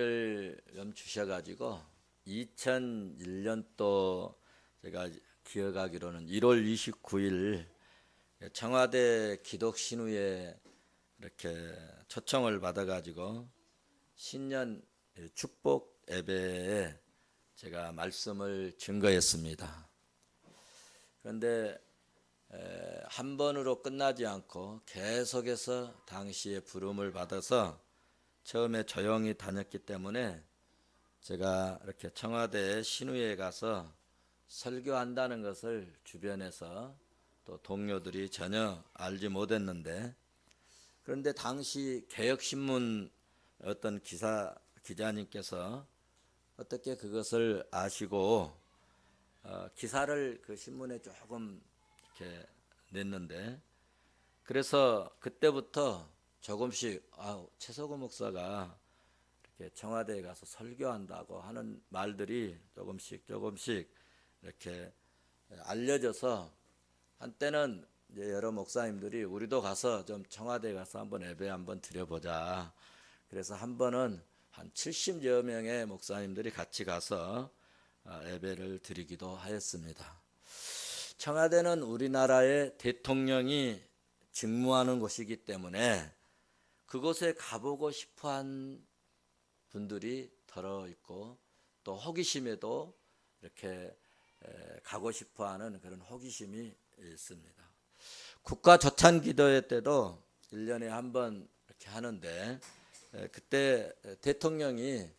기회를 좀 주셔가지고 2001년도 제가 기억하기로는 1월 29일 청와대 기독신우회 이렇게 초청을 받아가지고 신년 축복 예배에 제가 말씀을 증거했습니다. 그런데 한 번으로 끝나지 않고 계속해서 당시에 부름을 받아서 처음에 조용히 다녔기 때문에 제가 이렇게 청와대 신우회에 가서 설교한다는 것을 주변에서 또 동료들이 전혀 알지 못했는데, 그런데 당시 개혁신문 어떤 기자님께서 어떻게 그것을 아시고 기사를 그 신문에 조금 이렇게 냈는데, 그래서 그때부터 조금씩 최석우 목사가 이렇게 청와대에 가서 설교한다고 하는 말들이 조금씩 이렇게 알려져서 한때는 이제 여러 목사님들이 우리도 가서 좀 청와대에 가서 한번 예배 한번 드려보자. 그래서 한 번은 한 70여 명의 목사님들이 같이 가서 예배를 드리기도 하였습니다. 청와대는 우리나라의 대통령이 직무하는 곳이기 때문에 그곳에 가보고 싶어한 분들이 덜어 있고, 또 호기심에도 이렇게 가고 싶어하는 그런 호기심이 있습니다. 국가 조찬 기도회 때도 1년에 한 번 이렇게 하는데, 그때 대통령이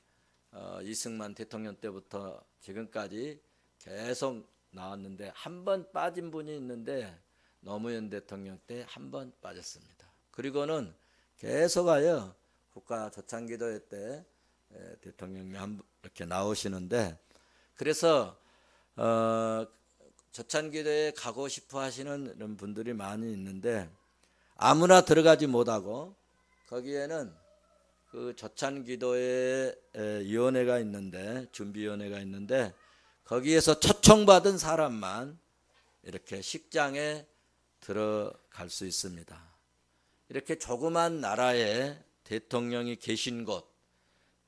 이승만 대통령 때부터 지금까지 계속 나왔는데 한 번 빠진 분이 있는데 노무현 대통령 때 한 번 빠졌습니다. 그리고는 계속하여 국가 조찬 기도회 때 대통령이 이렇게 나오시는데, 그래서 조찬 기도회에 가고 싶어 하시는 분들이 많이 있는데 아무나 들어가지 못하고, 거기에는 그 조찬 기도회 위원회가 있는데, 준비위원회가 있는데, 거기에서 초청받은 사람만 이렇게 식장에 들어갈 수 있습니다. 이렇게 조그만 나라에 대통령이 계신 곳,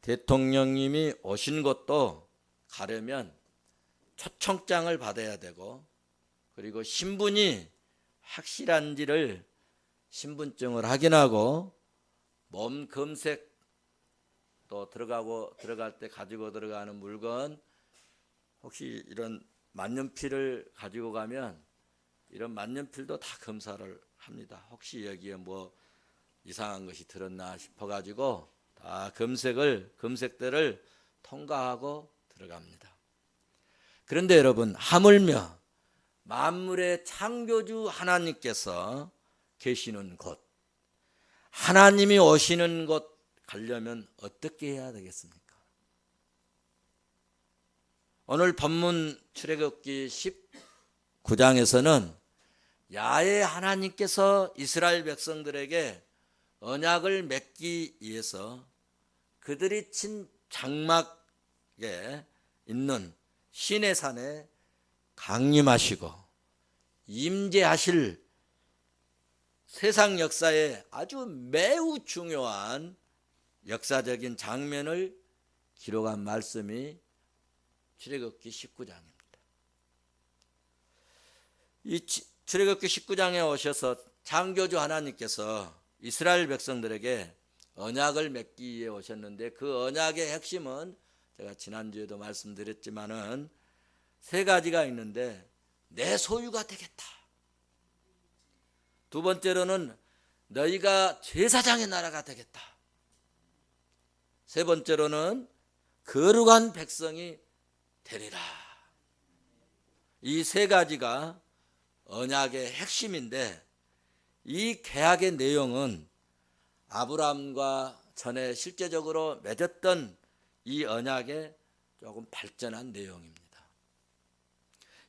대통령님이 오신 곳도 가려면 초청장을 받아야 되고, 그리고 신분이 확실한지를 신분증을 확인하고, 몸 검색, 또 들어갈 때 가지고 들어가는 물건, 혹시 이런 만년필을 가지고 가면 이런 만년필도 다 검사를 합니다. 혹시 여기에 뭐 이상한 것이 들었나 싶어가지고 다 검색대를 통과하고 들어갑니다. 그런데 여러분, 하물며 만물의 창조주 하나님께서 계시는 곳, 하나님이 오시는 곳 가려면 어떻게 해야 되겠습니까? 오늘 본문 출애굽기 19장에서는 야훼 하나님께서 이스라엘 백성들에게 언약을 맺기 위해서 그들이 친 장막에 있는 시내산에 강림하시고 임재하실 세상 역사에 아주 매우 중요한 역사적인 장면을 기록한 말씀이 출애굽기 19장입니다. 이 출애굽기 19장에 오셔서 창조주 하나님께서 이스라엘 백성들에게 언약을 맺기 위해 오셨는데, 그 언약의 핵심은 제가 지난주에도 말씀드렸지만은 세 가지가 있는데, 내 소유가 되겠다. 두 번째로는 너희가 제사장의 나라가 되겠다. 세 번째로는 거룩한 백성이 되리라. 이 세 가지가 언약의 핵심인데, 이 계약의 내용은 아브라함과 전에 실제적으로 맺었던 이 언약의 조금 발전한 내용입니다.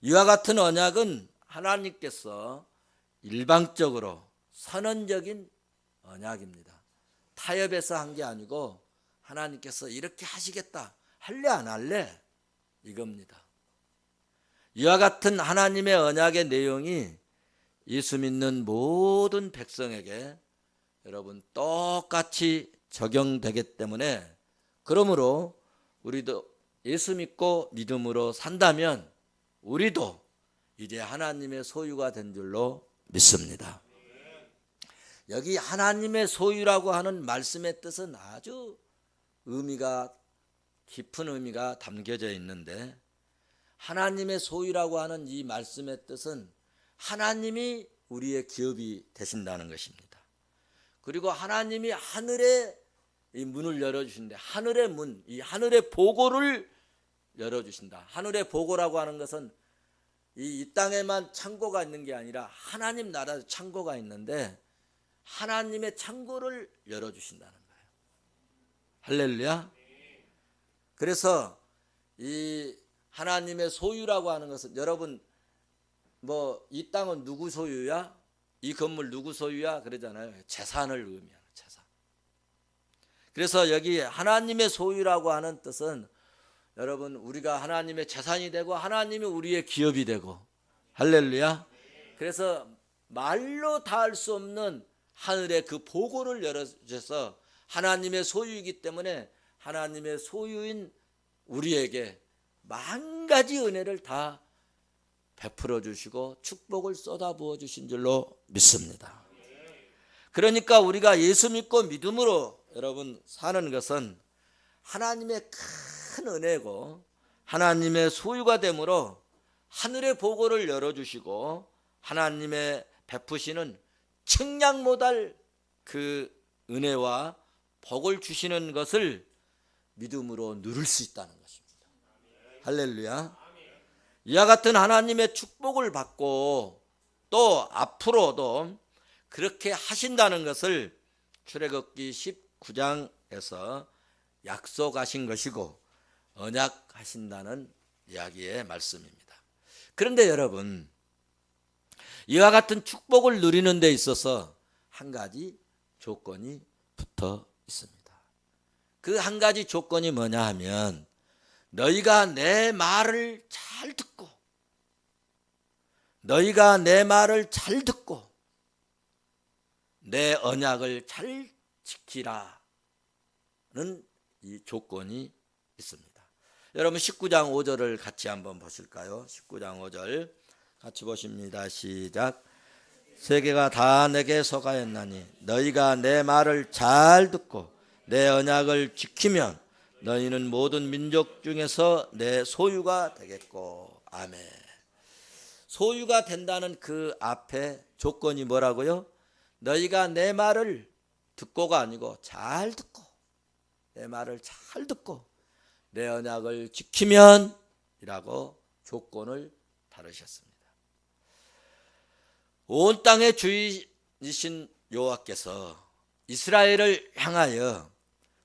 이와 같은 언약은 하나님께서 일방적으로 선언적인 언약입니다. 타협해서 한 게 아니고 하나님께서 이렇게 하시겠다, 할래 안 할래, 이겁니다. 이와 같은 하나님의 언약의 내용이 예수 믿는 모든 백성에게 여러분 똑같이 적용되기 때문에 그러므로 우리도 예수 믿고 믿음으로 산다면 우리도 이제 하나님의 소유가 된 줄로 믿습니다. 여기 하나님의 소유라고 하는 말씀의 뜻은 아주 의미가 깊은 의미가 담겨져 있는데, 하나님의 소유라고 하는 이 말씀의 뜻은 하나님이 우리의 기업이 되신다는 것입니다. 그리고 하나님이 하늘의 이 문을 열어주신다. 하늘의 문, 이 하늘의 보고를 열어주신다. 하늘의 보고라고 하는 것은 이 땅에만 창고가 있는 게 아니라 하나님 나라에 창고가 있는데 하나님의 창고를 열어주신다는 거예요. 할렐루야. 그래서 이 하나님의 소유라고 하는 것은, 여러분 뭐 이 땅은 누구 소유야? 이 건물 누구 소유야? 그러잖아요. 재산을 의미하는 재산. 그래서 여기 하나님의 소유라고 하는 뜻은 여러분 우리가 하나님의 재산이 되고 하나님이 우리의 기업이 되고, 할렐루야. 그래서 말로 다 할 수 없는 하늘의 그 보고를 열어주셔서 하나님의 소유이기 때문에 하나님의 소유인 우리에게 만 가지 은혜를 다 베풀어 주시고 축복을 쏟아부어 주신 줄로 믿습니다. 그러니까 우리가 예수 믿고 믿음으로 여러분 사는 것은 하나님의 큰 은혜고 하나님의 소유가 되므로 하늘의 보고를 열어주시고 하나님의 베푸시는 측량 못할 그 은혜와 복을 주시는 것을 믿음으로 누릴 수 있다는 것입니다. 할렐루야. 이와 같은 하나님의 축복을 받고 또 앞으로도 그렇게 하신다는 것을 출애굽기 19장에서 약속하신 것이고 언약하신다는 이야기의 말씀입니다. 그런데 여러분, 이와 같은 축복을 누리는 데 있어서 한 가지 조건이 붙어 있습니다. 그 한 가지 조건이 뭐냐 하면, 너희가 내 말을 잘 듣고 내 언약을 잘 지키라는 이 조건이 있습니다. 여러분 19장 5절을 같이 한번 보실까요? 19장 5절 같이 보십니다. 시작. 세계가 다 내게 속하였나니 너희가 내 말을 잘 듣고 내 언약을 지키면 너희는 모든 민족 중에서 내 소유가 되겠고. 아멘. 소유가 된다는 그 앞에 조건이 뭐라고요? 너희가 내 말을 듣고가 아니고 잘 듣고, 내 말을 잘 듣고 내 언약을 지키면 이라고 조건을 다루셨습니다. 온 땅의 주이신 여호와께서 이스라엘을 향하여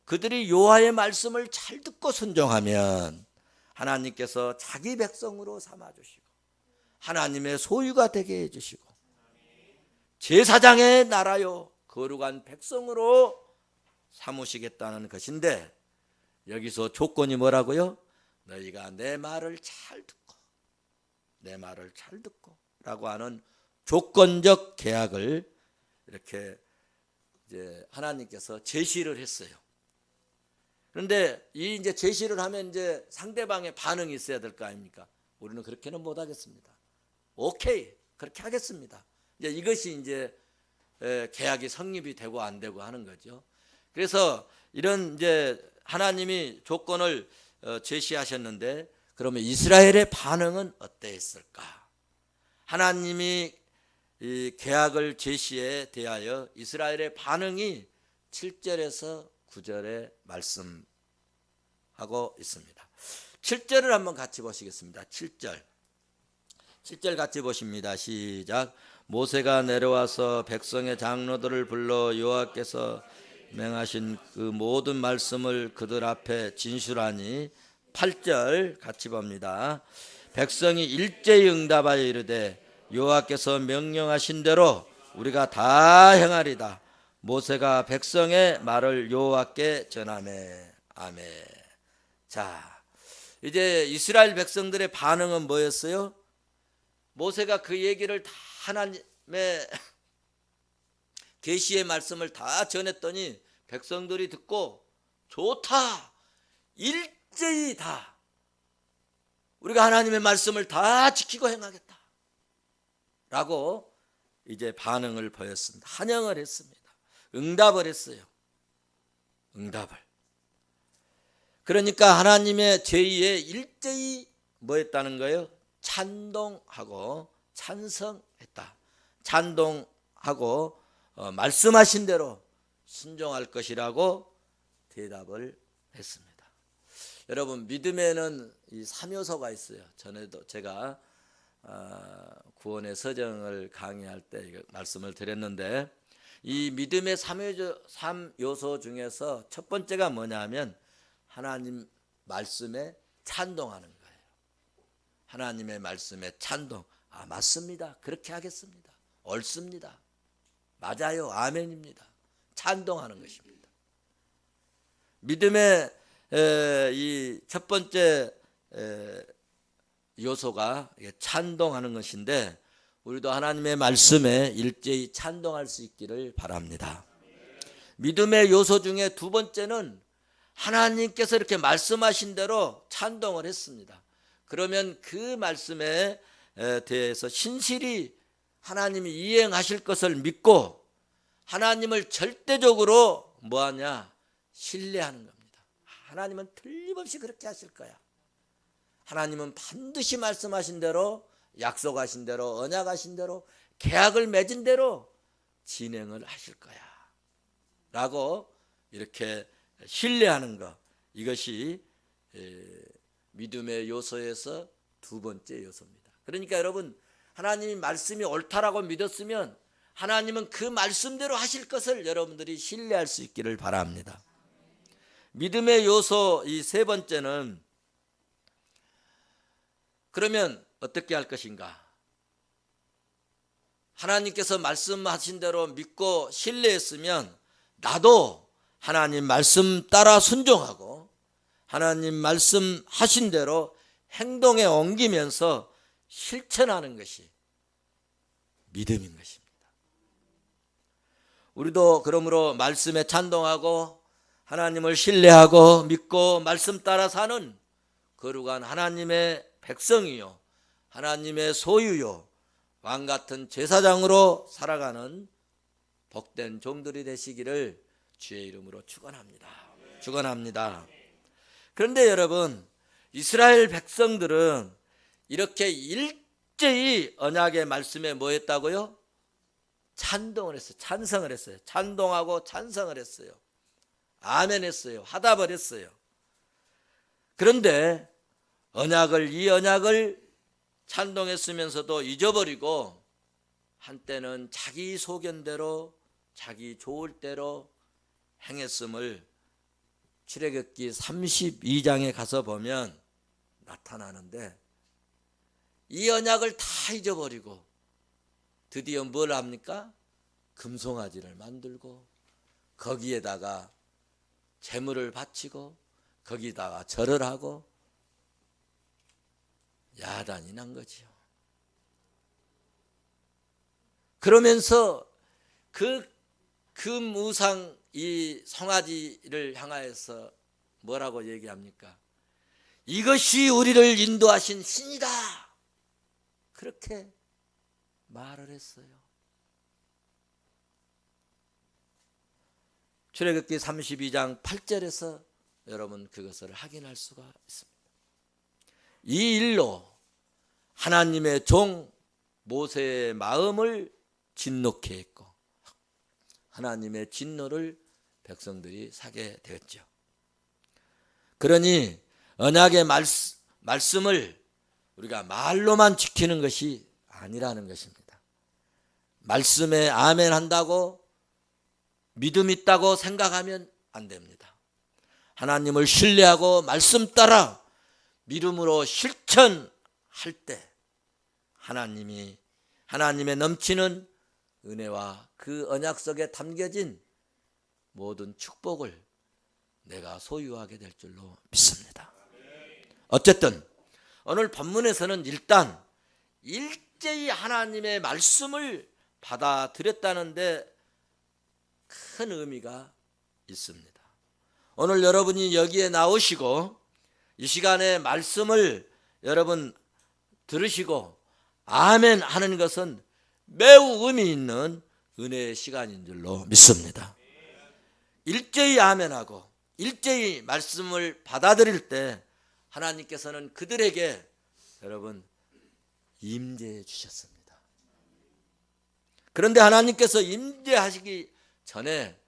그들이 여호와의 말씀을 잘 듣고 순종하면 하나님께서 자기 백성으로 삼아주시고 하나님의 소유가 되게 해주시고 제사장의 나라요 거룩한 백성으로 삼으시겠다는 것인데, 여기서 조건이 뭐라고요? 너희가 내 말을 잘 듣고 라고 하는 조건적 계약을 이렇게 이제 하나님께서 제시를 했어요. 그런데 이 이제 제시를 하면 이제 상대방의 반응이 있어야 될 거 아닙니까? 우리는 그렇게는 못 하겠습니다. 오케이, 그렇게 하겠습니다. 이제 이것이 이제 계약이 성립이 되고 안 되고 하는 거죠. 그래서 이런 이제 하나님이 조건을 제시하셨는데, 그러면 이스라엘의 반응은 어땠을까? 하나님이 이 계약을 제시에 대하여 이스라엘의 반응이 7절에서 9절에 말씀하고 있습니다. 7절을 한번 같이 보시겠습니다. 7절 같이 보십니다. 시작. 모세가 내려와서 백성의 장로들을 불러 여호와께서 명하신 그 모든 말씀을 그들 앞에 진술하니. 8절 같이 봅니다. 백성이 일제히 응답하여 이르되 여호와께서 명령하신 대로 우리가 다 행하리다. 모세가 백성의 말을 여호와께 전하매. 아멘. 자, 이제 이스라엘 백성들의 반응은 뭐였어요? 모세가 그 얘기를 다 하나님의 계시의 말씀을 다 전했더니 백성들이 듣고 좋다, 일제히 다 우리가 하나님의 말씀을 다 지키고 행하겠다 라고 이제 반응을 보였습니다. 환영을 했습니다. 응답을 했어요. 응답을. 그러니까 하나님의 제의에 일제히 뭐 했다는 거예요? 찬동하고 찬성했다. 찬동하고 말씀하신 대로 순종할 것이라고 대답을 했습니다. 여러분, 믿음에는 이 3요소가 있어요. 전에도 제가 구원의 서정을 강의할 때 말씀을 드렸는데, 이 믿음의 3요소 중에서 첫 번째가 뭐냐면 하나님 말씀에 찬동하는 거예요. 하나님의 말씀에 찬동. 아, 맞습니다. 그렇게 하겠습니다. 옳습니다. 맞아요. 아멘입니다. 찬동하는 것입니다. 믿음의 이 첫 번째 요소가 찬동하는 것인데, 우리도 하나님의 말씀에 일제히 찬동할 수 있기를 바랍니다. 믿음의 요소 중에 두 번째는 하나님께서 이렇게 말씀하신 대로 찬동을 했습니다. 그러면 그 말씀에 대해서 신실히 하나님이 이행하실 것을 믿고 하나님을 절대적으로 뭐하냐? 신뢰하는 겁니다. 하나님은 틀림없이 그렇게 하실 거야. 하나님은 반드시 말씀하신 대로, 약속하신 대로, 언약하신 대로, 계약을 맺은 대로 진행을 하실 거야 라고 이렇게 신뢰하는 것, 이것이 믿음의 요소에서 두 번째 요소입니다. 그러니까 여러분, 하나님이 말씀이 옳다라고 믿었으면 하나님은 그 말씀대로 하실 것을 여러분들이 신뢰할 수 있기를 바랍니다. 믿음의 요소 이 세 번째는, 그러면 어떻게 할 것인가? 하나님께서 말씀하신 대로 믿고 신뢰했으면 나도 하나님 말씀 따라 순종하고 하나님 말씀하신 대로 행동에 옮기면서 실천하는 것이 믿음인 것입니다. 우리도 그러므로 말씀에 찬동하고 하나님을 신뢰하고 믿고 말씀 따라 사는 거룩한 하나님의 백성이요, 하나님의 소유요, 왕같은 제사장으로 살아가는 복된 종들이 되시기를 주의 이름으로 축원합니다. 축원합니다. 그런데 여러분, 이스라엘 백성들은 이렇게 일제히 언약의 말씀에 뭐 했다고요? 찬동을 했어요. 찬성을 했어요. 찬동하고 찬성을 했어요. 아멘 했어요. 화답을 했어요. 그런데 이 언약을 찬동했으면서도 잊어버리고 한때는 자기 소견대로, 자기 좋을 대로 행했음을 출애굽기 32장에 가서 보면 나타나는데, 이 언약을 다 잊어버리고 드디어 뭘 합니까? 금송아지를 만들고 거기에다가 제물을 바치고 거기다가 절을 하고 야단이 난 거지요. 그러면서 그 금우상 이 송아지를 향하여서 뭐라고 얘기합니까? 이것이 우리를 인도하신 신이다. 그렇게 말을 했어요. 출애굽기 32장 8절에서 여러분 그것을 확인할 수가 있습니다. 이 일로 하나님의 종 모세의 마음을 진노케 했고 하나님의 진노를 백성들이 사게 되었죠. 그러니 언약의 말씀을 우리가 말로만 지키는 것이 아니라는 것입니다. 말씀에 아멘 한다고 믿음 있다고 생각하면 안 됩니다. 하나님을 신뢰하고 말씀 따라 믿음으로 실천할 때 하나님의 넘치는 은혜와 그 언약 속에 담겨진 모든 축복을 내가 소유하게 될 줄로 믿습니다. 어쨌든 오늘 본문에서는 일단 일제히 하나님의 말씀을 받아들였다는데 큰 의미가 있습니다. 오늘 여러분이 여기에 나오시고 이 시간에 말씀을 여러분 들으시고 아멘 하는 것은 매우 의미 있는 은혜의 시간인 줄로 믿습니다. 일제히 아멘하고 일제히 말씀을 받아들일 때 하나님께서는 그들에게 여러분 임재해 주셨습니다. 그런데 하나님께서 임재하시기 전에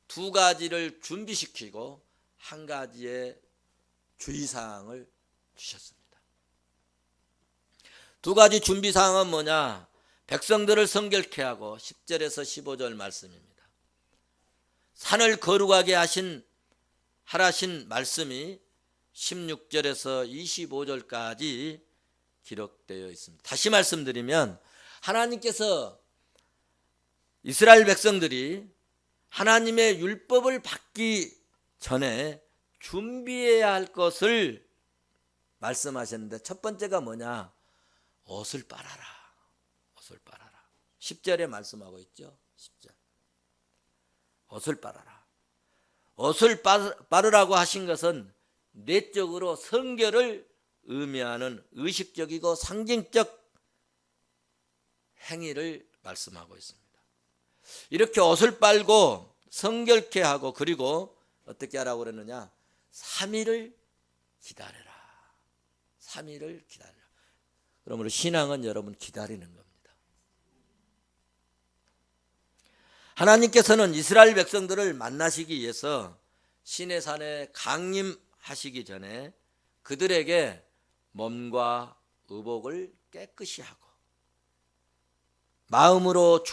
두 가지를 준비시키고 한 가지의 주의사항을 주셨습니다. 두 가지 준비사항은 뭐냐? 백성들을 성결케 하고 10절에서 15절 말씀입니다. 산을 거룩하게 하라신 말씀이 16절에서 25절까지 기록되어 있습니다. 다시 말씀드리면 하나님께서 이스라엘 백성들이 하나님의 율법을 받기 전에 준비해야 할 것을 말씀하셨는데 첫 번째가 뭐냐? 옷을 빨아라. 옷을 빨아라. 10절에 말씀하고 있죠. 10절. 옷을 빨아라. 옷을 빨으라고 하신 것은 내적으로 성결을 의미하는 의식적이고 상징적 행위를 말씀하고 있습니다. 이렇게 옷을 빨고 성결케 하고 그리고 어떻게 하라고 그랬느냐? 3일을 기다려라. 3일을 기다려라. 그러므로 신앙은 여러분 기다리는 겁니다. 하나님께서는 이스라엘 백성들을 만나시기 위해서 시내산에 강림하시기 전에 그들에게 몸과 의복을 깨끗이 하고 마음으로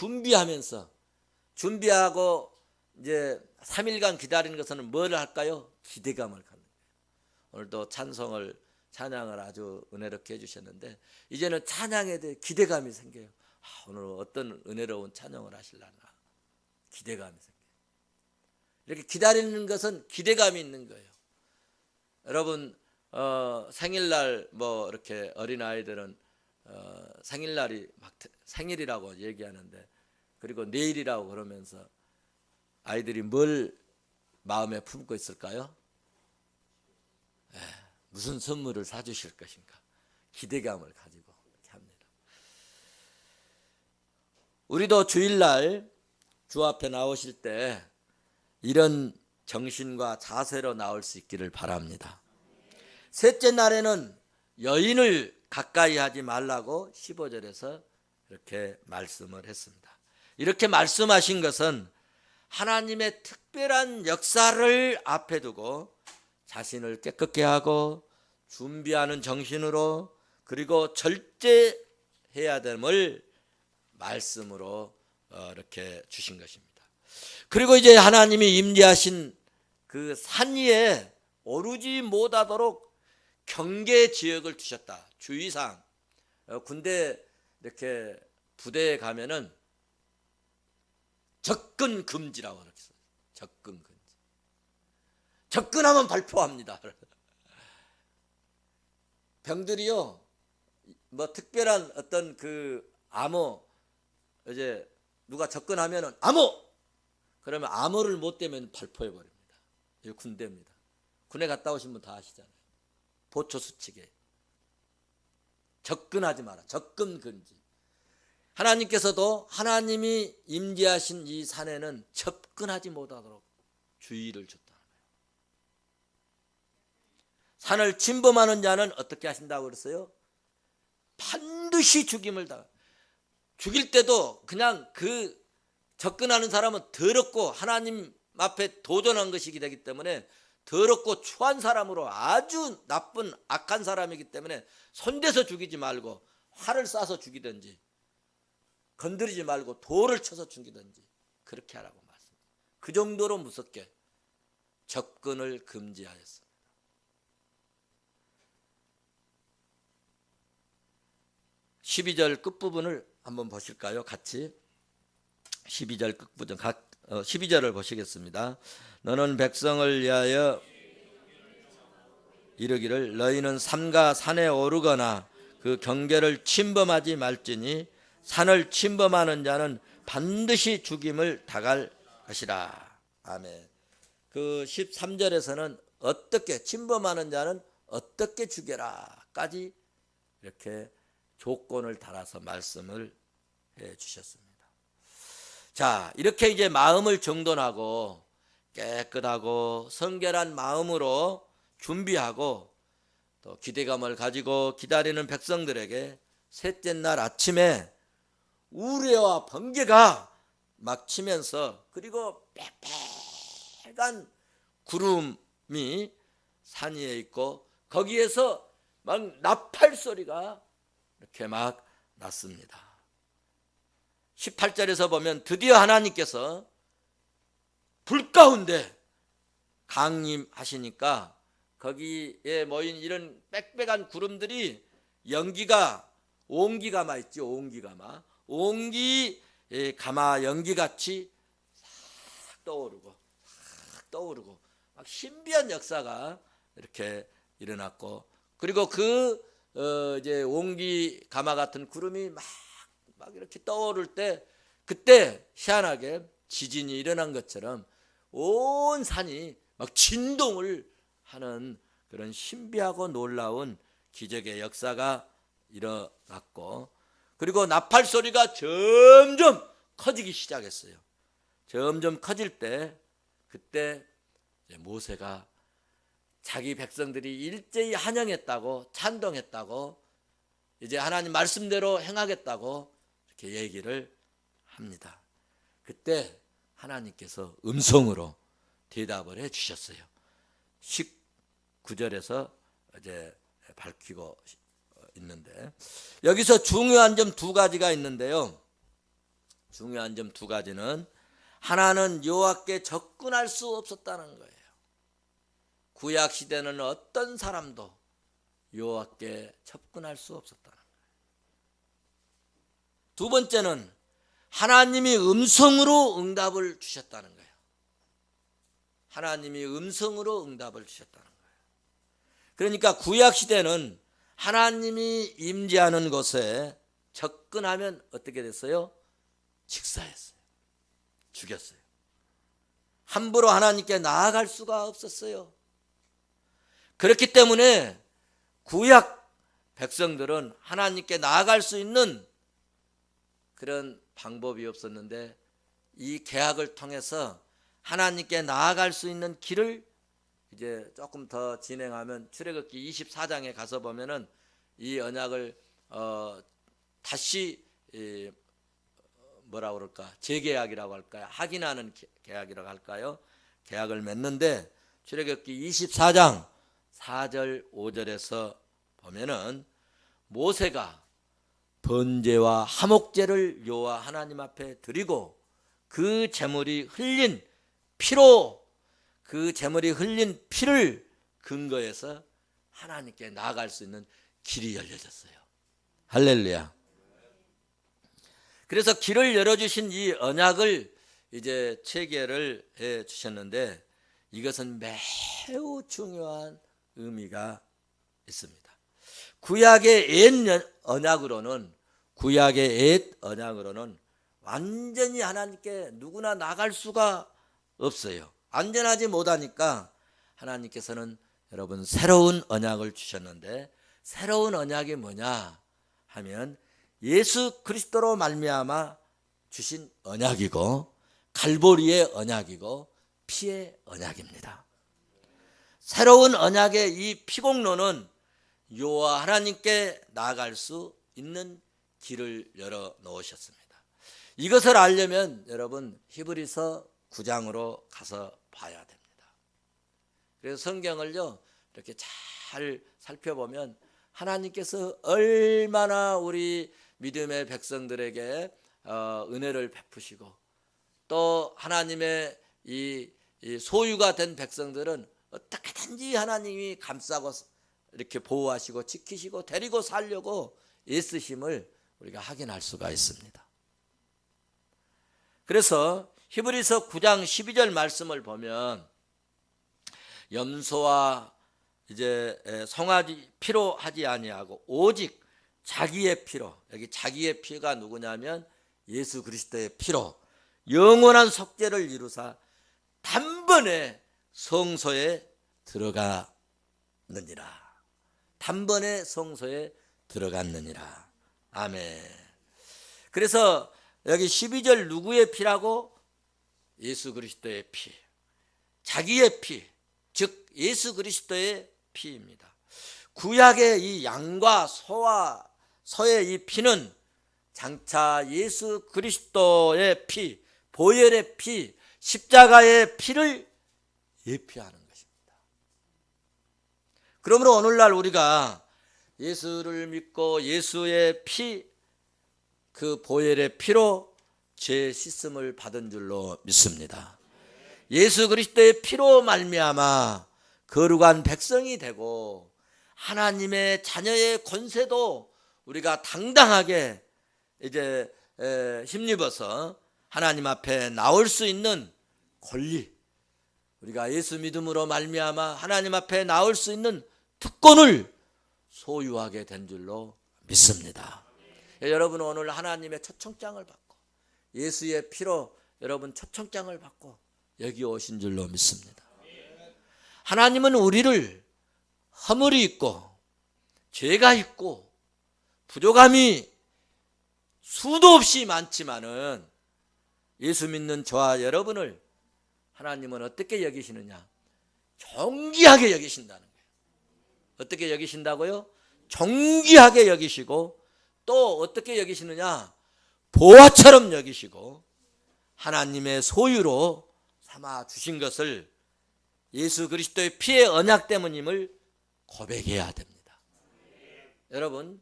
준비하고 이제 3일간 기다리는 것은 뭘 할까요? 기대감을 갖는 거예요. 오늘도 찬양을 아주 은혜롭게 해주셨는데 이제는 찬양에 대해 기대감이 생겨요. 오늘 어떤 은혜로운 찬양을 하실라나 기대감이 생겨요. 이렇게 기다리는 것은 기대감이 있는 거예요. 여러분 생일날 뭐 이렇게 어린아이들은 생일날이 막 생일이라고 얘기하는데 그리고 내일이라고 그러면서 아이들이 뭘 마음에 품고 있을까요? 무슨 선물을 사주실 것인가 기대감을 가지고 이렇게 합니다. 우리도 주일날 주 앞에 나오실 때 이런 정신과 자세로 나올 수 있기를 바랍니다. 셋째 날에는 여인을 가까이 하지 말라고 15절에서 이렇게 말씀을 했습니다. 이렇게 말씀하신 것은 하나님의 특별한 역사를 앞에 두고 자신을 깨끗게 하고 준비하는 정신으로 그리고 절제해야 됨을 말씀으로 이렇게 주신 것입니다. 그리고 이제 하나님이 임재하신 그 산 위에 오르지 못하도록 경계 지역을 두셨다. 주의사항. 군대 이렇게 부대에 가면은 접근 금지라고 그랬어요. 접근 금지. 접근하면 발포합니다. 병들이요, 뭐 특별한 어떤 그 암호, 이제 누가 접근하면은 암호! 그러면 암호를 못 대면 발포해 버립니다. 이거 군대입니다. 군에 갔다 오신 분 다 아시잖아요. 보초 수칙에 접근하지 마라. 접근 금지. 하나님께서도 하나님이 임재하신 이 산에는 접근하지 못하도록 주의를 줬다는 거예요. 산을 침범하는 자는 어떻게 하신다고 그랬어요? 반드시 죽임을 당한다. 죽일 때도 그냥 그 접근하는 사람은 더럽고 하나님 앞에 도전한 것이기 되기 때문에 더럽고 추한 사람으로 아주 나쁜 악한 사람이기 때문에 손대서 죽이지 말고 활을 쏴서 죽이든지 건드리지 말고 돌을 쳐서 죽이든지 그렇게 하라고 말씀합니다. 그 정도로 무섭게 접근을 금지하였습니다. (12절) 끝부분을 한번 보실까요? 같이 12절 끝부분 12절을 보시겠습니다. 너는 백성을 위하여 이르기를 너희는 삼가 산에 오르거나 그 경계를 침범하지 말지니 산을 침범하는 자는 반드시 죽임을 당할 것이라. 아멘. 그 13절에서는 어떻게 침범하는 자는 어떻게 죽여라까지 이렇게 조건을 달아서 말씀을 해 주셨습니다. 자, 이렇게 이제 마음을 정돈하고 깨끗하고 성결한 마음으로 준비하고 또 기대감을 가지고 기다리는 백성들에게 셋째 날 아침에 우레와 번개가 막 치면서, 그리고 빨간 구름이 산 위에 있고 거기에서 막 나팔 소리가 이렇게 막 났습니다. 18절에서 보면 드디어 하나님께서 불 가운데 강림하시니까 거기에 모인 이런 빽빽한 구름들이 연기가, 온기가마 있죠, 온기가마, 온기가마 연기같이 싹 떠오르고 막 신비한 역사가 이렇게 일어났고, 그리고 이제 온기가마 같은 구름이 막 이렇게 떠오를 때, 그때 희한하게 지진이 일어난 것처럼 온 산이 막 진동을 하는 그런 신비하고 놀라운 기적의 역사가 일어났고, 그리고 나팔 소리가 점점 커지기 시작했어요. 점점 커질 때, 그때 모세가 자기 백성들이 일제히 환영했다고, 찬동했다고, 이제 하나님 말씀대로 행하겠다고 이렇게 얘기를 합니다. 그때 하나님께서 음성으로 대답을 해 주셨어요. 19절에서 이제 밝히고 있는데, 여기서 중요한 점 두 가지가 있는데요. 중요한 점 두 가지는, 하나는 여호와께 접근할 수 없었다는 거예요. 구약 시대는 어떤 사람도 여호와께 접근할 수 없었다는 거예요. 두 번째는 하나님이 음성으로 응답을 주셨다는 거예요. 하나님이 음성으로 응답을 주셨다는 거예요. 그러니까 구약 시대는 하나님이 임재하는 곳에 접근하면 어떻게 됐어요? 직사했어요. 죽였어요. 함부로 하나님께 나아갈 수가 없었어요. 그렇기 때문에 구약 백성들은 하나님께 나아갈 수 있는 그런 방법이 없었는데, 이 계약을 통해서 하나님께 나아갈 수 있는 길을 이제 조금 더 진행하면 출애굽기 24장에 가서 보면은 이 언약을 다시 뭐라 그럴까, 재계약이라고 할까요, 확인하는 계약이라고 할까요, 계약을 맺는데, 출애굽기 24장 4절 5절에서 보면은 모세가 번제와 화목제를 여호와 하나님 앞에 드리고 그 제물이 흘린 피를 근거해서 하나님께 나아갈 수 있는 길이 열려졌어요. 할렐루야. 그래서 길을 열어주신 이 언약을 이제 체계를 해 주셨는데, 이것은 매우 중요한 의미가 있습니다. 구약의 옛 언약으로는 완전히 하나님께 누구나 나갈 수가 없어요. 안전하지 못하니까 하나님께서는 여러분 새로운 언약을 주셨는데, 새로운 언약이 뭐냐 하면 예수 그리스도로 말미암아 주신 언약이고, 갈보리의 언약이고 피의 언약입니다. 새로운 언약의 이 피공로는 여호와 하나님께 나아갈 수 있는 길을 열어 놓으셨습니다. 이것을 알려면 여러분 히브리서 9장으로 가서 봐야 됩니다. 그래서 성경을요 이렇게 잘 살펴보면 하나님께서 얼마나 우리 믿음의 백성들에게 은혜를 베푸시고, 또 하나님의 이 소유가 된 백성들은 어떻게든지 하나님이 감싸고 이렇게 보호하시고 지키시고 데리고 살려고 애쓰심을 우리가 확인할 수가 있습니다. 그래서 히브리서 9장 12절 말씀을 보면 염소와 이제 송아지 피로 하지 아니하고 오직 자기의 피로, 여기 자기의 피가 누구냐면 예수 그리스도의 피로 영원한 속죄를 이루사 단번에 성소에 들어가느니라. 단번에 성소에 들어갔느니라. 아멘. 그래서 여기 12절 누구의 피라고? 예수 그리스도의 피, 자기의 피, 즉 예수 그리스도의 피입니다. 구약의 이 양과 소의 이 피는 장차 예수 그리스도의 피, 보혈의 피, 십자가의 피를 예표하는 것입니다. 그러므로 오늘날 우리가 예수를 믿고 예수의 피, 그 보혈의 피로 죄 씻음을 받은 줄로 믿습니다. 예수 그리스도의 피로 말미암아 거룩한 백성이 되고 하나님의 자녀의 권세도 우리가 당당하게 이제 힘입어서 하나님 앞에 나올 수 있는 권리, 우리가 예수 믿음으로 말미암아 하나님 앞에 나올 수 있는 특권을 소유하게 된 줄로 믿습니다. 여러분 오늘 하나님의 초청장을 받고 예수의 피로 여러분 초청장을 받고 여기 오신 줄로 믿습니다. 하나님은 우리를 허물이 있고 죄가 있고 부족함이 수도 없이 많지만은 예수 믿는 저와 여러분을 하나님은 어떻게 여기시느냐? 존귀하게 여기신다는 거예요. 어떻게 여기신다고요? 존귀하게 여기시고 또 어떻게 여기시느냐? 보화처럼 여기시고 하나님의 소유로 삼아 주신 것을 예수 그리스도의 피의 언약 때문임을 고백해야 됩니다. 여러분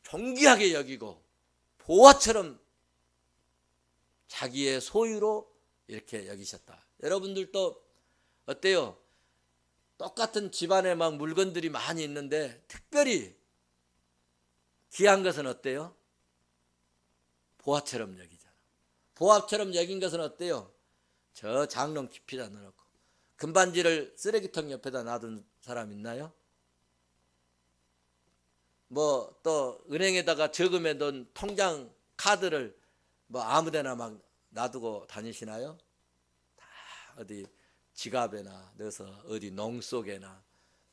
존귀하게 여기고 보화처럼 자기의 소유로 이렇게 여기셨다. 여러분들도 어때요? 똑같은 집안에 막 물건들이 많이 있는데 특별히 귀한 것은 어때요? 보화처럼 여기잖아. 보화처럼 여긴 것은 어때요? 저 장롱 깊이다 넣어놓고 금반지를 쓰레기통 옆에다 놔둔 사람 있나요? 뭐 또 은행에다가 저금해 놓은 통장 카드를 뭐 아무데나 막 놔두고 다니시나요? 다 어디 지갑에나 넣어서 어디 농 속에나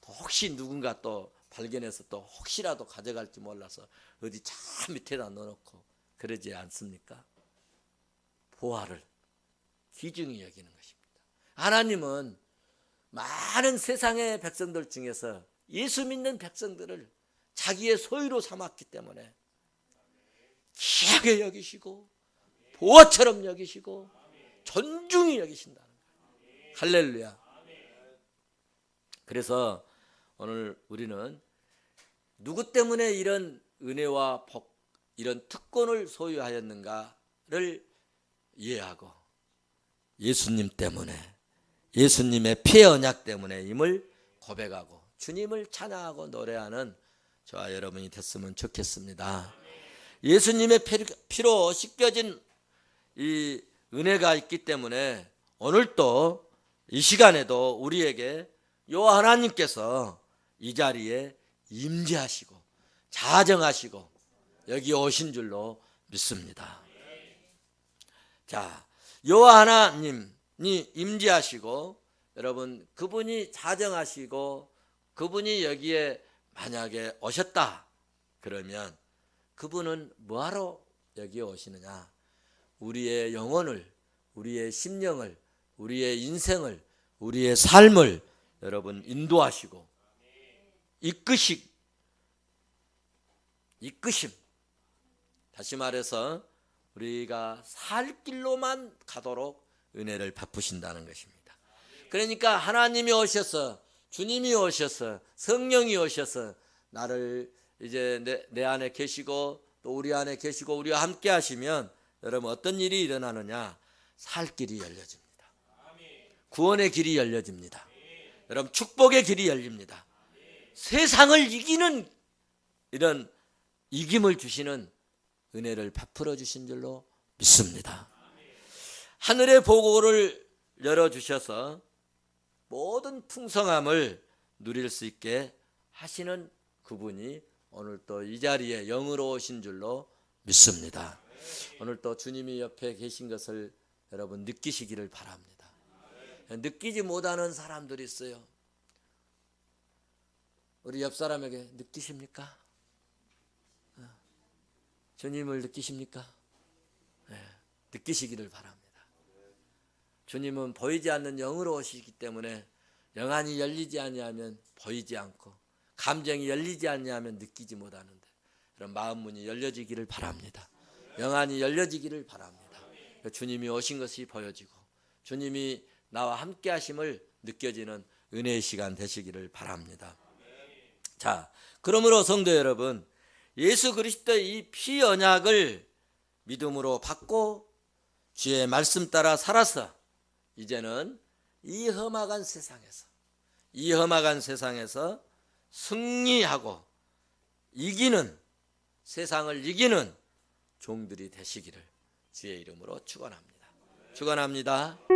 또 혹시 누군가 또 발견해서 또 혹시라도 가져갈지 몰라서 어디 저 밑에다 넣어놓고 그러지 않습니까? 보화를 귀중히 여기는 것입니다. 하나님은 많은 세상의 백성들 중에서 예수 믿는 백성들을 자기의 소유로 삼았기 때문에 귀하게 여기시고 보화처럼 여기시고 존중히 여기신다는 거예요. 할렐루야. 그래서 오늘 우리는 누구 때문에 이런 은혜와 복, 이런 특권을 소유하였는가를 이해하고 예수님 때문에, 예수님의 피의 언약 때문에임을 고백하고 주님을 찬양하고 노래하는 저와 여러분이 됐으면 좋겠습니다. 예수님의 피로 씻겨진 이 은혜가 있기 때문에 오늘도 이 시간에도 우리에게 요 하나님께서 이 자리에 임재하시고 자정하시고 여기 오신 줄로 믿습니다. 자, 요 하나님이 임재하시고 여러분 그분이 자정하시고 그분이 여기에 만약에 오셨다 그러면 그분은 뭐하러 여기에 오시느냐? 우리의 영혼을, 우리의 심령을, 우리의 인생을, 우리의 삶을 여러분 인도하시고 이끄심. 다시 말해서 우리가 살 길로만 가도록 은혜를 베푸신다는 것입니다. 그러니까 하나님이 오셔서 주님이 오셔서 성령이 오셔서 나를 이제 내 안에 계시고 또 우리 안에 계시고 우리와 함께 하시면 여러분 어떤 일이 일어나느냐? 살 길이 열려집니다. 구원의 길이 열려집니다. 여러분 축복의 길이 열립니다. 세상을 이기는 이런 이김을 주시는 은혜를 베풀어 주신 줄로 믿습니다. 하늘의 보고를 열어주셔서 모든 풍성함을 누릴 수 있게 하시는 그분이 오늘 또 이 자리에 영으로 오신 줄로 믿습니다. 오늘 또 주님이 옆에 계신 것을 여러분 느끼시기를 바랍니다. 느끼지 못하는 사람들이 있어요. 우리 옆 사람에게 느끼십니까? 주님을 느끼십니까? 네, 느끼시기를 바랍니다. 주님은 보이지 않는 영으로 오시기 때문에 영안이 열리지 아니하면 보이지 않고 감정이 열리지 아니하면 느끼지 못하는데, 그런 마음 문이 열려지기를 바랍니다. 영안이 열려지기를 바랍니다. 주님이 오신 것이 보여지고 주님이 나와 함께 하심을 느껴지는 은혜의 시간 되시기를 바랍니다. 자, 그러므로 성도 여러분, 예수 그리스도의 이 피 언약을 믿음으로 받고 주의 말씀 따라 살아서 이제는 이 험악한 세상에서 승리하고 이기는, 세상을 이기는 종들이 되시기를 주의 이름으로 축원합니다. 축원합니다.